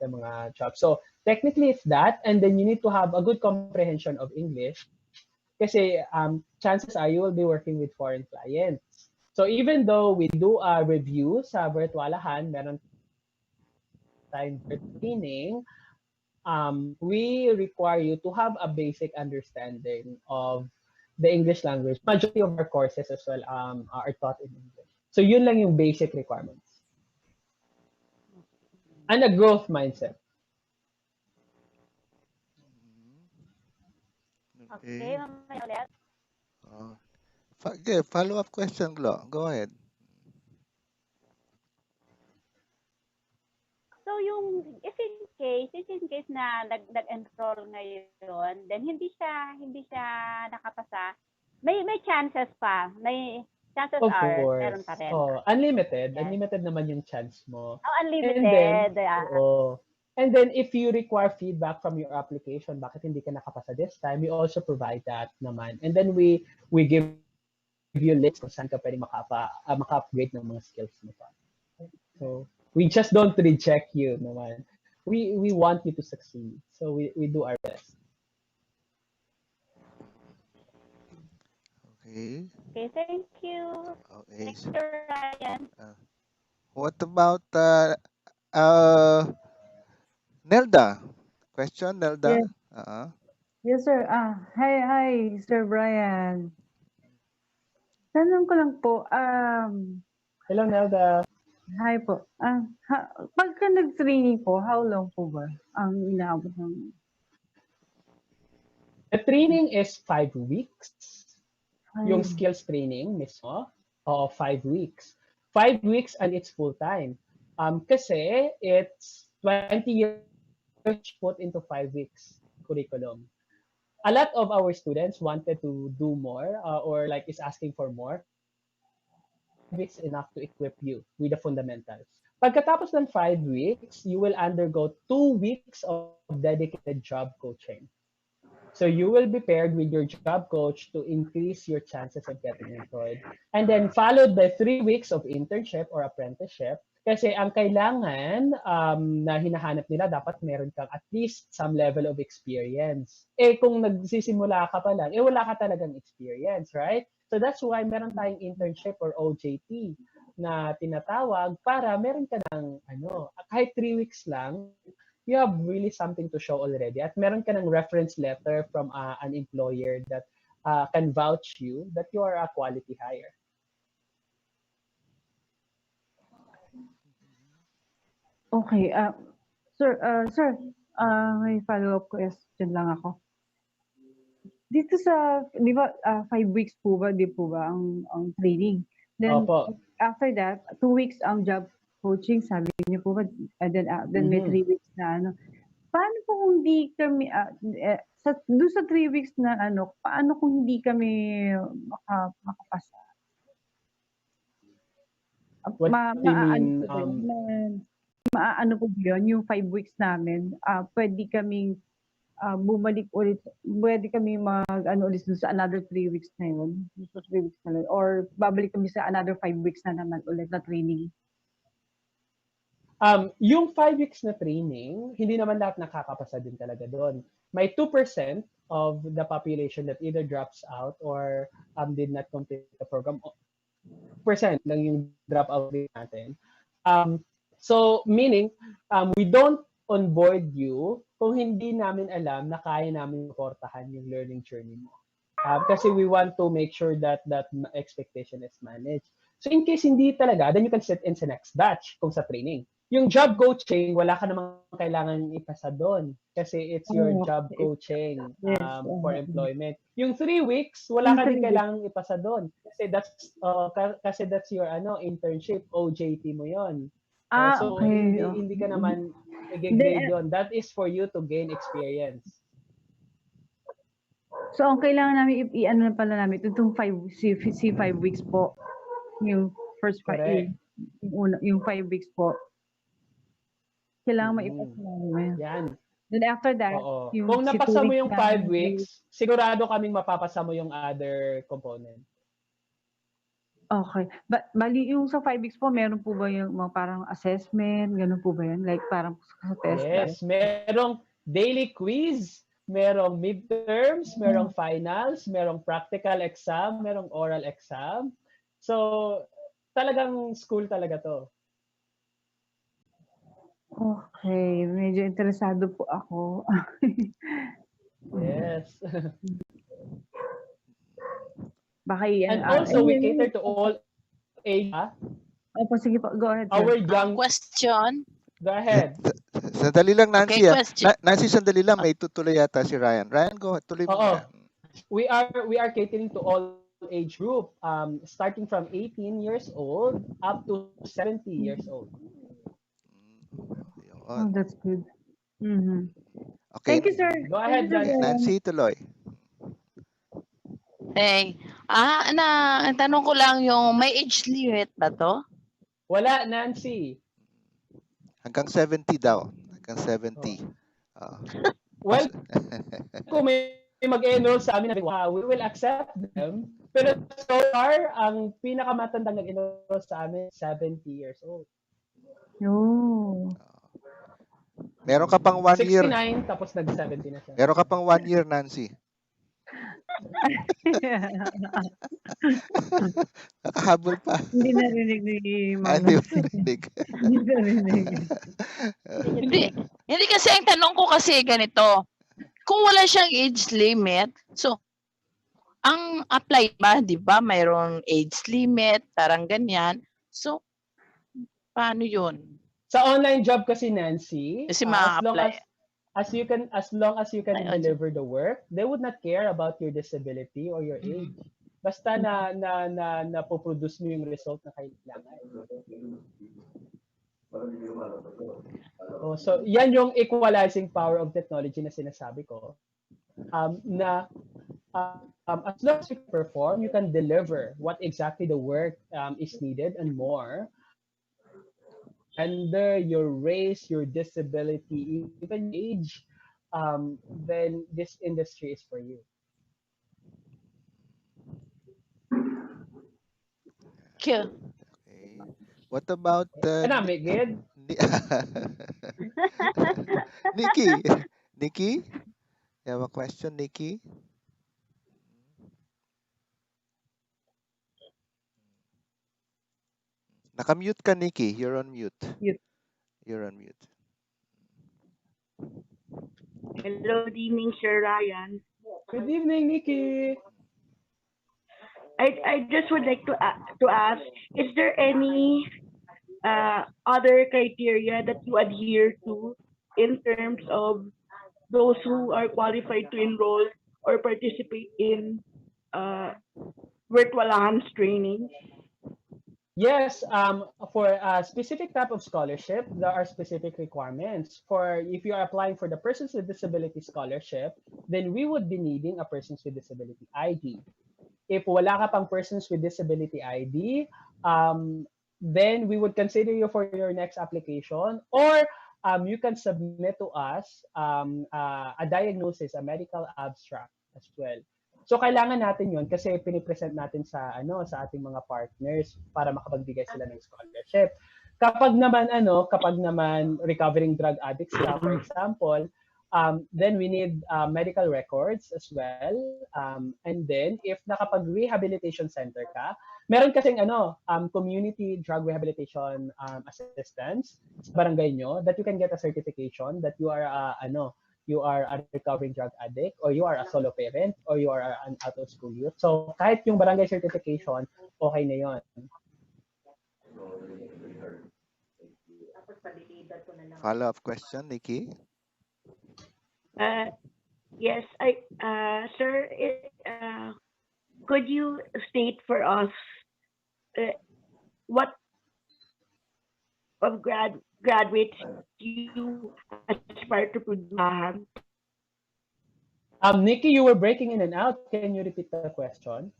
mga jobs. So technically it's that, and then you need to have a good comprehension of English kasi chances are you will be working with foreign clients. So even though we do a review sa Virtualahan, meron tayong training, we require you to have a basic understanding of the English language. Majority of our courses as well are taught in English. So yun lang yung basic requirements. And a growth mindset. Okay, mamaya ulit. Okay, follow-up question, Glo. Go ahead. So yung if in case na nag-enroll ngayon, then hindi siya nakapasa, may chances pa. May chances Of are course. meron pa rin. Oh, unlimited. Yes. Unlimited naman yung chance mo. Oh, unlimited. And then, and then if you require feedback from your application, bakit hindi ka nakapasa this time, we also provide that naman. And then we give you lists kung saan ka pwedeng maka-upgrade ng mga skills mo pa. So, we just don't reject you naman. We want you to succeed. So we do our best. Okay. Okay, thank you. Okay. Thank you, Ryan. What about Nelda? Question, Nelda? Yes. Yes, sir. Hi, Sir Brian. Tanong ko lang po, Hello, Nelda. hi po. Pagka nag-training po, how long po ba ang inaabot ng... The training is 5 weeks. Yung Ay, skills training mismo, 5 weeks. 5 weeks and it's full-time. Kasi it's 20 years put into 5 weeks curriculum. A lot of our students wanted to do more or like is asking for more. 5 weeks enough to equip you with the fundamentals. Pagkatapos ng 5 weeks, you will undergo 2 weeks of dedicated job coaching. So you will be paired with your job coach to increase your chances of getting employed. And then followed by 3 weeks of internship or apprenticeship. Kasi ang kailangan na hinahanap nila, dapat meron kang at least some level of experience. Kung nagsisimula ka pa lang, wala ka talagang experience, right? So that's why meron tayong internship or OJT na tinatawag para meron ka ng kahit 3 weeks lang, you have really something to show already. At meron ka ng reference letter from an employer that can vouch you that you are a quality hire. okay. Sir, may follow-up question lang ako. Dito sa, di ba, 5 weeks po ba, di po ba ang training? Then, Opo. after that, 2 weeks ang job coaching, sabi niyo po ba? Then may 3 weeks na Paano po kung hindi kami, doon sa 3 weeks na paano kung hindi kami makapasa? What do you mean? Maano po yun, yung 5 weeks namin, pwede kaming bumalik ulit, pwede kami ulit dun sa another 3 weeks na yun, sa 3 weeks na yun, or babalik kami sa another 5 weeks na naman ulit na training. Yung 5 weeks na training, hindi naman lahat nakakapasa din talaga doon. May 2% of the population that either drops out or did not complete the program. Percent lang yung dropout rate natin. So, meaning, we don't onboard you kung hindi namin alam na kaya namin suportahan yung learning journey mo. Kasi we want to make sure that that expectation is managed. So in case hindi talaga, then you can sit in sa next batch kung sa training. Yung job coaching, wala ka namang kailangan ipasa doon kasi it's your job Okay. coaching Yes. for employment. Yung 3 weeks, wala Yung ka din 3 weeks. kailangan ipasa doon kasi that's your internship, OJT mo 'yon. So Okay. hindi ka naman Then, i-grade 'yon. That is for you to gain experience. so ang kailangan namin i-ano na pala namin itong 5 weeks po. Yung first 5 Correct. yung 5 weeks po. Kailangan maipasa namin. Yan. Then after that, Oo. yung Kung si 2 napasa mo weeks yung 5 namin, weeks, sigurado kaming mapapasa mo yung other component. Okay. Bali yung sa 5 weeks po, meron po ba yung mga parang assessment, ganun po ba yun? Like parang sa test lang? Yes, merong daily quiz, merong midterms, merong finals, merong practical exam, merong oral exam. So, talagang school talaga to. Okay, medyo interesado po ako. Yes. Baka yan. And also, we cater to all age. Opo, sige po. Go ahead, Our sir. young... Question. Go ahead. Sandali lang, Nancy. Okay, question. Nancy, sandali lang. May tutuloy yata si Ryan. Ryan, go. Tuloy mo Oo. na. We are catering to all age group, starting from 18 years old up to 70 years old. Oh, that's good. Mm-hmm. Okay. Thank you, sir. Go ahead, Nancy, tuloy. Hey, ang tanong ko lang yung may age limit ba to? Wala, Nancy. Hanggang 70 daw. Hanggang 70. Well, kung may mag-enroll sa amin, we will accept them. Pero so far, ang pinakamatandang nag-enroll sa amin, 70 years old. Oh. Meron ka pang 1 year. 69, tapos nag-70 na siya. Meron ka pang 1 year, Nancy. Nakahabol pa. Hindi narinig ni Mama. Hindi mo narinig. Hindi narinig. Hindi kasi ang tanong ko kasi ganito. Kung wala siyang age limit, so ang apply ba, 'di ba? Mayroong age limit, parang ganyan. So paano 'yun? Sa online job kasi, Nancy, Kasi ma-apply. as long as you can deliver the work, they would not care about your disability or your age. Basta na po-produce mo yung result na kailangan. So yan yung equalizing power of technology na sinasabi ko. As long as you perform, you can deliver what exactly the work is needed and more. Under your race, your disability, even age, then this industry is for you. Okay. What about Good? Nikki? Nikki? You have a question, Nikki? Naka-mute ka, Nikki. You're on mute. You're on mute. Hello, good evening, Sir Ryan. Good evening, Nikki. I just would like to ask, is there any other criteria that you adhere to in terms of those who are qualified to enroll or participate in virtual hands training? Yes, for a specific type of scholarship, there are specific requirements. For if you are applying for the Persons with Disability Scholarship, then we would be needing a Persons with Disability ID. If wala ka pang Persons with Disability ID, then we would consider you for your next application, or you can submit to us a diagnosis, a medical abstract as well. So kailangan natin 'yon kasi pinipresent natin sa sa ating mga partners para makapagbigay sila ng scholarship. Kapag naman recovering drug addicts ka, for example, then we need medical records as well. And then if nakapag-rehabilitation center ka, meron kasing community drug rehabilitation assistance sa barangay nyo that you can get a certification that you are you are a recovering drug addict, or you are a solo parent, or you are an out-of-school youth. So kahit yung barangay certification, okay na yon. Follow-up question, Nikki? Uh, yes, I, sir, could you state for us uh, what of graduates you aspire to produce? Nikki, you were breaking in and out. Can you repeat the question?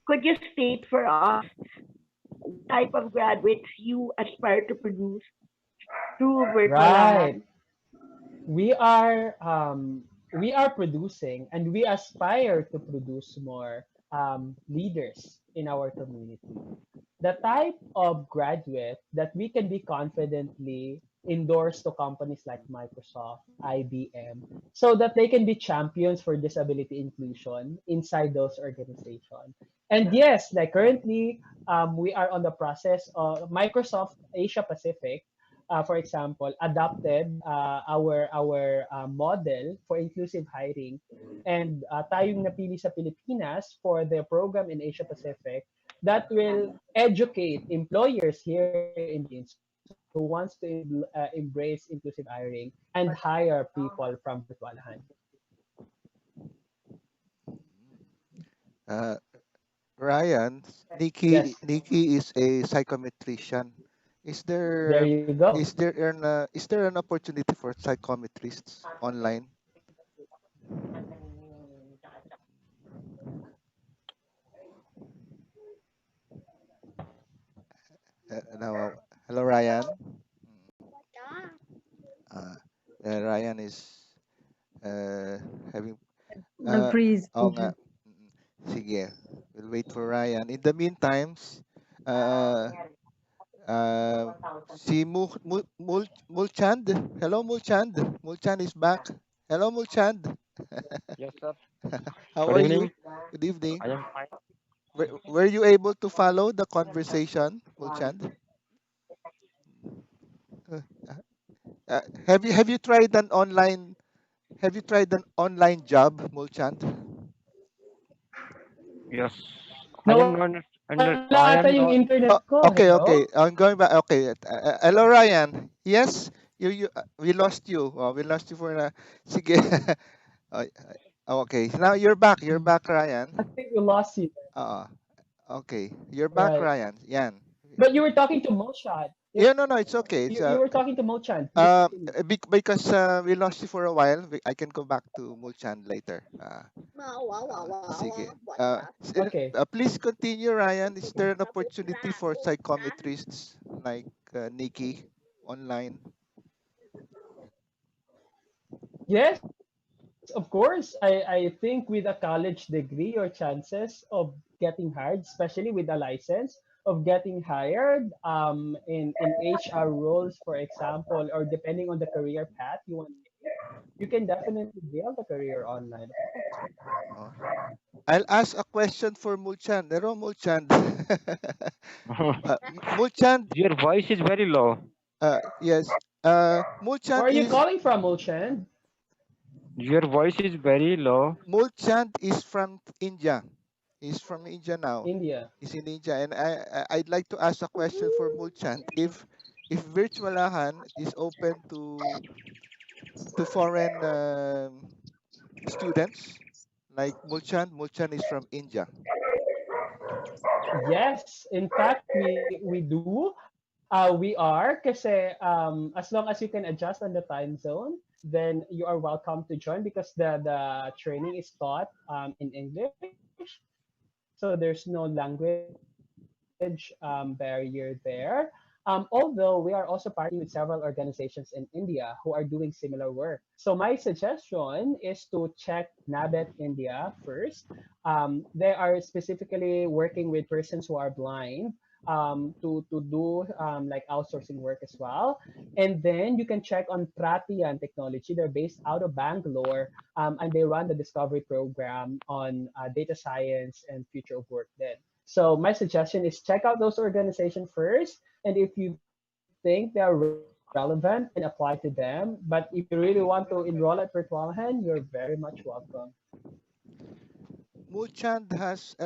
Could you state for us what type of graduates you aspire to produce through Right. virtualahan? We are producing and we aspire to produce more leaders in our community. The type of graduate that we can be confidently endorse to companies like Microsoft, IBM, so that they can be champions for disability inclusion inside those organizations. And yes, like currently, we are on the process of Microsoft Asia Pacific, for example, adopted our model for inclusive hiring, and tayong napili sa Pilipinas for the program in Asia Pacific that will educate employers here in the Philippines who wants to embrace inclusive hiring and hire people from virtualahan. Uh, Ryan, Yes, Nikki is a psychometrician. Is there there you go. is there an opportunity for psychometrists online? Now, hello, Ryan. Uh, Ryan is uh, having Nag-freeze po oo siya. nga. Sige. We'll wait for Ryan. In the meantime, uh, uh, si Mulchand. Hello, Mulchand. Mulchand is back. Hello, Mulchand. Yes, sir. How Good are evening. you? Good evening. I am fine. Were you able to follow the conversation, Mulchand? Uh, have you tried an online job, Mulchand? Yes. I am Nawala not ata under. yung I am internet not. ko. Hello? Okay, okay. I'm going back. Okay. Hello, Ryan. Yes, we lost you. We lost you for sige. Uh, okay. Now you're back. You're back, Ryan. I think we lost you. Uh, okay. You're back, Right. Ryan. Yan. But you were talking to Moshad. Yeah, no, no, it's okay. You, It's you were talking to Mochan. Please continue. because we lost you for a while. I can go back to Mulchan later. Sige. Okay. Please continue, Ryan. Is there an opportunity for psychometrists like Nikki online? Yes, of course. I think with a college degree, your chances of getting hired, especially with a license, of getting hired in HR roles, for example, or depending on the career path you want to take, you can definitely build a career online, of course. Oh. I'll ask a question for Mulchan. Hello, Mulchan. Mulchan, Your voice is very low. yes. Where are you calling from, Mochan? Your voice is very low. Mulchand is from India. He's from India now. India. He's in India, and I'd like to ask a question for Mulchand. If Virtualahan is open to foreign students like Mulchand, Mulchand is from India. Yes, in fact, we do. We are kasi as long as you can adjust on the time zone, then you are welcome to join because the training is taught in English. So there's no language barrier there. Although we are also partnering with several organizations in India who are doing similar work. So my suggestion is to check NABET India first. They are specifically working with persons who are blind to do like outsourcing work as well. And then you can check on Pratian Technology. They're based out of Bangalore, and they run the discovery program on data science and future of work then. So my suggestion is check out those organizations first, and if you think they are relevant, you can apply to them. But if you really want to enroll at Virtualhan, you're very much welcome. Mulchand has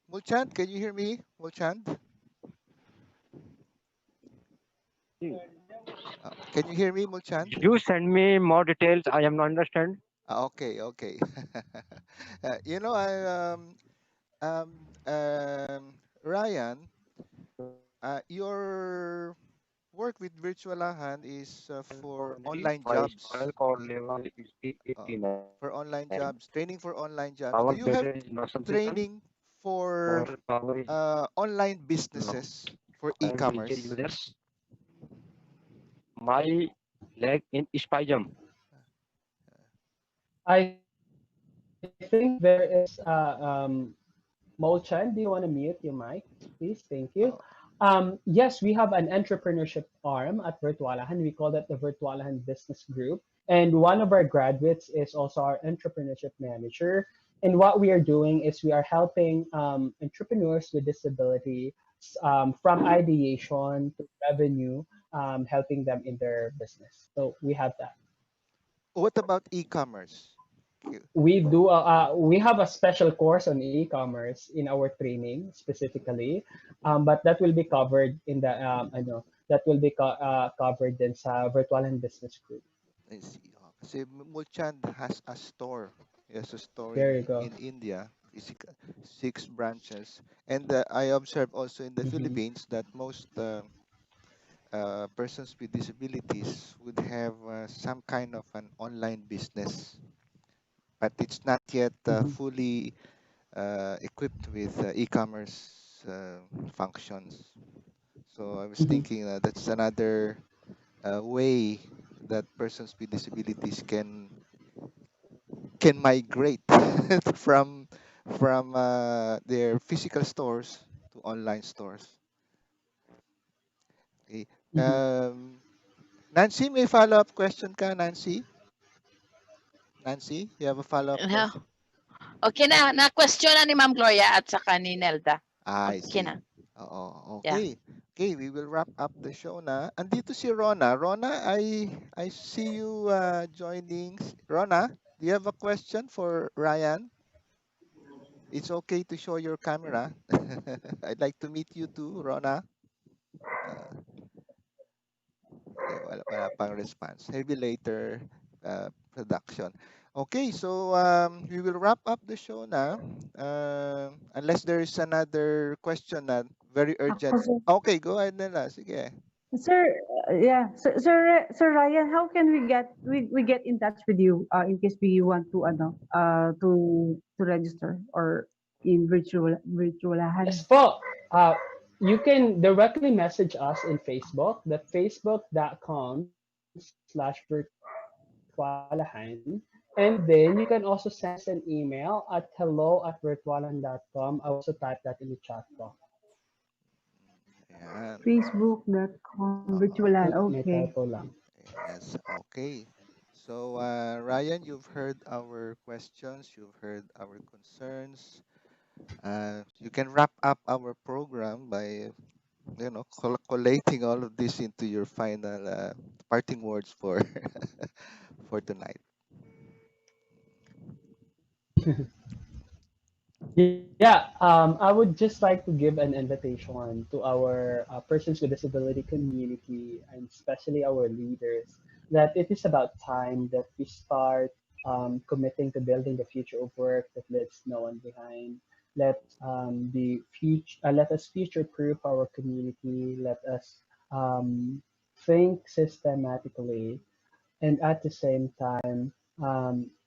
Mulchand, can you hear me? Mulchand? Can you hear me, Mulchand? You send me more details. I am not understand. Okay, okay. You know, um, Ryan, your work with Virtualahan is for Only online my jobs. spinal cord level is Uh, 89. for online jobs, training for online jobs. Our Do you have better is nervous system. training for Motor power is online low. businesses for I am wheelchair e-commerce? users. My leg in spasm. I think there is Molchan, do you want to mute your mic, please? Thank you. Oh, Yes, we have an entrepreneurship arm at Virtualahan. We call that the Virtualahan Business Group. And one of our graduates is also our entrepreneurship manager. And what we are doing is we are helping entrepreneurs with disability from ideation to revenue, helping them in their business. So we have that. what about e-commerce? We have a special course on e-commerce in our training specifically, but that will be covered in the I know that will be covered in sa virtual and business group. I see. Kasi Mulchand has a store. He has a store There you go. in India. Six branches. And I observed also in the Mhm. Philippines that most persons with disabilities would have some kind of an online business, but it's not yet Mhm. fully equipped with e-commerce functions. So I was Mhm. thinking that's another way that persons with disabilities can migrate from their physical stores to online stores. Okay. Mhm. Nancy, may follow-up question ka, Nancy? Nancy, you have a follow-up No. question? Okay na. Na-question na ni Ma'am Gloria at saka ni Nelda. I Okay see. na. Oo, Yeah. okay. Okay, we will wrap up the show na. Andito si Rona. Rona, I see you joining. Rona, do you have a question for Ryan? It's okay to show your camera. I'd like to meet you too, Rona. Uh, wala pang response. Maybe later production. Okay, so we will wrap up the show na. Unless there is another question na very urgent. Ako, Okay, go ahead nila. Sige. Sir, yeah, Sir Ryan, how can we get in touch with you in case we want to to register or in Yes virtualahan? po. You can directly message us in Facebook, that facebook.com/virtualahan. And then you can also send us an email at hello@virtualan.com. I will also type that in the chat box. Ayan. Facebook.com Oo. virtualan. May Okay. typo lang. Yes, okay. So, Ryan, you've heard our questions, you've heard our concerns. You can wrap up our program by, collating all of this into your final parting words for for tonight. Yeah, I would just like to give an invitation to our persons with disability community and especially our leaders that it is about time that we start committing to building the future of work that leaves no one behind. Let us future proof our community. Let us think systematically, and at the same time,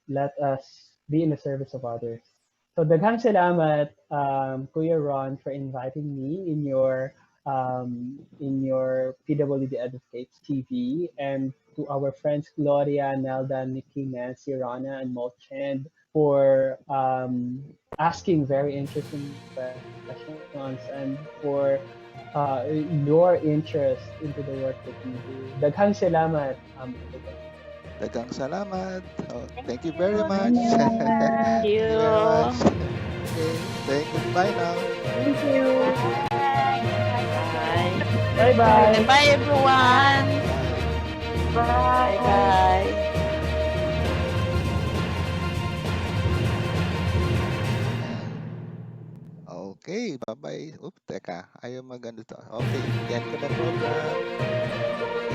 let us be in the service of others. So daghang salamat, Kuya Ron, for inviting me in your PWD Advocates TV, and to our friends Gloria, Nelda, Nikki, Nancy, Rana, and Molchand for asking very interesting questions and for your interest into the work that we do. Daghang salamat, everybody. Dagang salamat. Oh, Thank thank you you. very much. Thank Thank Thank you very much. you. Okay, saying goodbye now. Thank you. Bye. Bye. Bye-bye. Bye-bye, everyone. Bye. Bye. Bye-bye. Okay, Bye-bye. Teka. Ayaw mag-ano to. Okay. Yan ko na program. Okay.